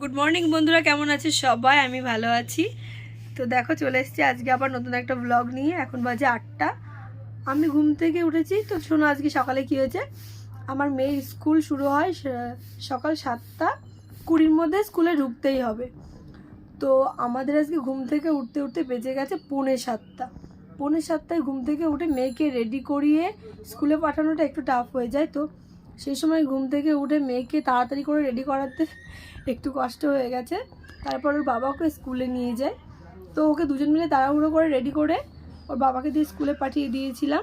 Good morning বন্ধুরা, কেমন আছে সবাই? আমি ভালো আছি। তো দেখো চলে এসেছি আজকে আবার নতুন একটা ব্লগ নিয়ে। এখন বাজে 8টা। আমি ঘুম থেকে উঠেছি। তো শোনো আজকে সকালে কি হয়েছে। আমার মেয়ের স্কুল শুরু হয় সকাল 7:20 মধ্যে, স্কুলে ঢুকতেই হবে। তো আমাদের আজকে ঘুম থেকে উঠতে উঠতে বেজে গেছে 6:45। 6:45 ঘুম থেকে উঠে মেয়েকে রেডি করিয়ে স্কুলে পাঠানোটা একটু টাফ হয়ে যায়। তো সেই সময় ঘুম থেকে উঠে মেয়েকে তাড়াতাড়ি করে রেডি করাতে একটু কষ্ট হয়ে গেছে। তারপর ওর বাবা ওকে স্কুলে নিয়ে যায়। তো ওকে দুজন মিলে তাড়াহুড়ো করে রেডি করে ওর বাবাকে দিয়ে স্কুলে পাঠিয়ে দিয়েছিলাম।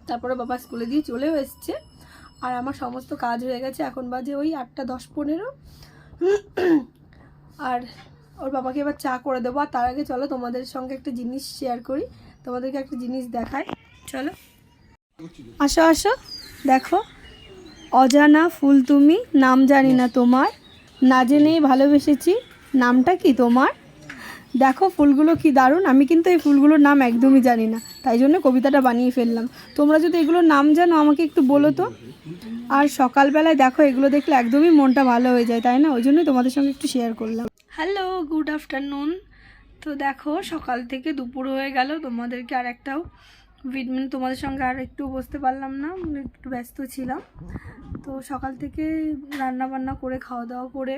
তারপরে বাবা স্কুলে দিয়ে চলেও এসছে। আর আমার সমস্ত কাজ হয়ে গেছে। এখন বাজে ওই 8:10-15। আর ওর বাবাকে এবার চা করে দেবো। আর তার আগে চলো তোমাদের সঙ্গে একটা জিনিস শেয়ার করি, তোমাদেরকে একটা জিনিস দেখাই। চলো আসো আসো, দেখো। অজানা ফুল তুমি, নাম জানি না তোমার, না জেনেই ভালোবেসেছি, নামটা কি তোমার? দেখো ফুলগুলো কি দারুণ। আমি কিন্তু এই ফুলগুলোর নাম একদমই জানি না, তাই জন্য কবিতাটা বানিয়ে ফেললাম। তোমরা যদি এগুলোর নাম জানো আমাকে একটু বলো তো। আর সকালবেলায় দেখো এগুলো দেখলে একদমই মনটা ভালো হয়ে যায়, তাই না? ওই জন্যই তোমাদের সঙ্গে একটু শেয়ার করলাম। Hello, good afternoon. তো দেখো সকাল থেকে দুপুর হয়ে গেল, তোমাদেরকে আর একটাও তোমাদের সঙ্গে আর একটু বসতে পারলাম না, একটু ব্যস্ত ছিলাম। তো সকাল থেকে রান্না বান্না করে খাওয়া দাওয়া করে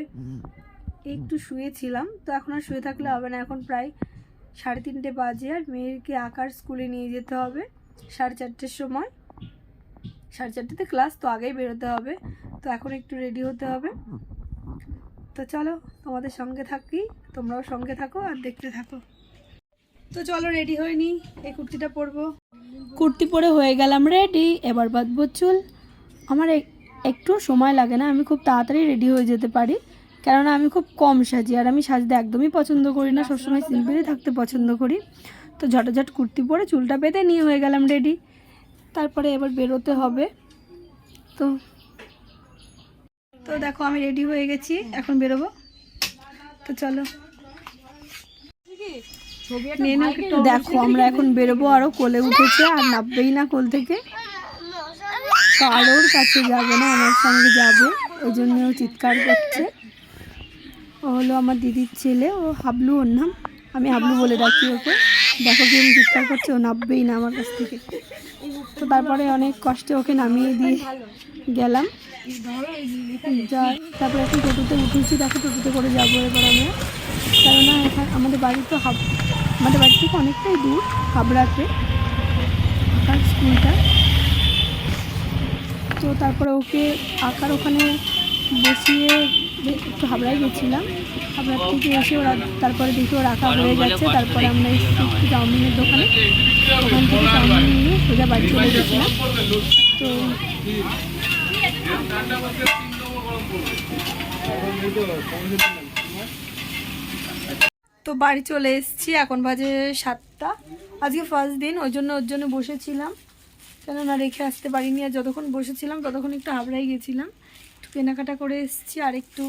একটু শুয়েছিলাম। তো এখন আর শুয়ে থাকলে হবে না, এখন প্রায় 3:30 বাজে। আর মেয়েকে আঁকার স্কুলে নিয়ে যেতে হবে 4:30-র সময়। 4:30-তে ক্লাস, তো আগেই বেরোতে হবে। তো এখন একটু রেডি হতে হবে। তো চলো তোমাদের সঙ্গে থাকি, তোমরাও সঙ্গে থাকো আর দেখতে থাকো। তো চলো রেডি হয়ে নি, এই কুর্তিটা পরবো। কুর্তি পরে হয়ে গেলাম রেডি। এবার বাঁধবো চুল। আমার একটু সময় লাগে না, আমি খুব তাড়াতাড়ি রেডি হয়ে যেতে পারি, কেননা আমি খুব কম সাজি। আর আমি সাজতে একদমই পছন্দ করি না, সবসময় সিম্পলই থাকতে পছন্দ করি। তো ঝটাঝট কুর্তি পরে চুলটা বেঁধে নিয়ে হয়ে গেলাম রেডি। তারপরে এবার বেরোতে হবে। তো তো দেখো আমি রেডি হয়ে গেছি, এখন বেরোবো। তো চলো দেখো আমরা এখন বেরোবো। আরও কোলে উঠেছে, আর নামবেই না কোল থেকে। কারোর কাছে যাবে না, আমার সঙ্গে যাবে, ওই জন্য ও চিৎকার করছে। ও হলো আমার দিদির ছেলে, ও হাবলু ওর নাম, আমি হাবলু বলে ডাকি ওকে। দেখো কি আমি চিৎকার করছে, ও নামবেই না আমার কাছ থেকে। তো তারপরে অনেক কষ্টে ওকে নামিয়ে দিয়ে গেলাম। তারপরে এখন টোটোতে উঠেছি। দেখো টোটোতে করে যাবো এবার আমরা, কেননা এখন আমাদের বাড়ি তো আমাদের বাড়ি থেকে অনেকটাই দূর, হাবড়াতে আঁকার স্কুলটা। তো তারপরে ওকে আঁকার ওখানে বসিয়ে একটু হাবড়ায় গেছিলাম। হাবড়ার থেকে এসে ওরা তারপরে দেখি ওর আঁকা হয়ে গেছে। তারপরে আমরা এসেছি একটু চাউমিনের দোকানে, ওখান থেকে চাউমিন নিয়ে সোজা বাড়ি চলে গেছিলাম। তো বাড়ি চলে এসেছি, এখন বাজে 7টা। আজকে ফার্স্ট দিন, ওই জন্য ওর জন্য বসেছিলাম, কেননা রেখে আসতে পারিনি। আর যতক্ষণ বসেছিলাম ততক্ষণ একটু হাবড়ায় গেছিলাম, একটু কেনাকাটা করে এসেছি। আর একটু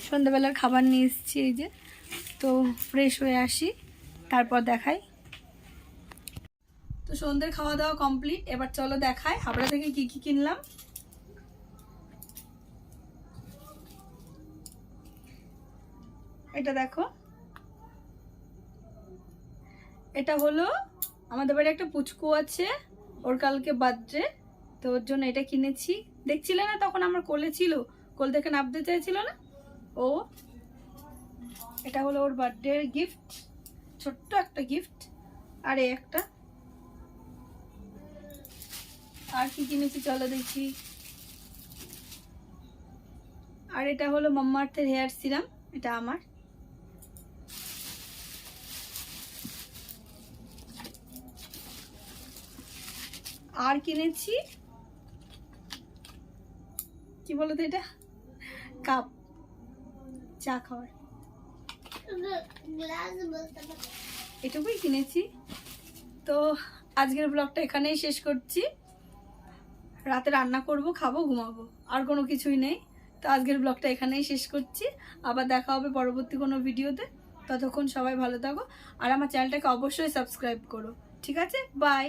সন্ধ্যাবেলার খাবার নিয়ে এসেছি, এই যে। তো ফ্রেশ হয়ে আসি, তারপর দেখাই। তো সন্ধ্যের খাওয়া দাওয়া কমপ্লিট। এবার চলো দেখাই হাবড়া থেকে কি কি কিনলাম। এটা দেখো, এটা হলো আমাদের বাড়ি একটা পুচকু আছে, ওর কালকে বার্থডে, তো ওর জন্য এটা কিনেছি। দেখছিলে না তখন আমার কোলে ছিল, কোল থেকে নামতে চাইছিল না ও। এটা হলো ওর বার্থডে গিফট, ছোট্ট একটা গিফট। আর এই একটা। আর কি কিনেছি চলো দেখি। আর এটা হলো মাম্মাআর্থের হেয়ার সিরাম, এটা আমার। আর কিনেছি কি বলতো, এটা কাপ চা খাওয়ার, এটুকুই কিনেছি। তো আজকের ব্লগটা এখানেই শেষ করছি। রাতে রান্না করব, খাবো, ঘুমাবো, আর কোনো কিছুই নেই। তো আজকের ব্লগটা এখানেই শেষ করছি। আবার দেখা হবে পরবর্তী কোনো ভিডিওতে। ততক্ষণ সবাই ভালো থাকো, আর আমার চ্যানেলটাকে অবশ্যই সাবস্ক্রাইব করো। ঠিক আছে, বাই।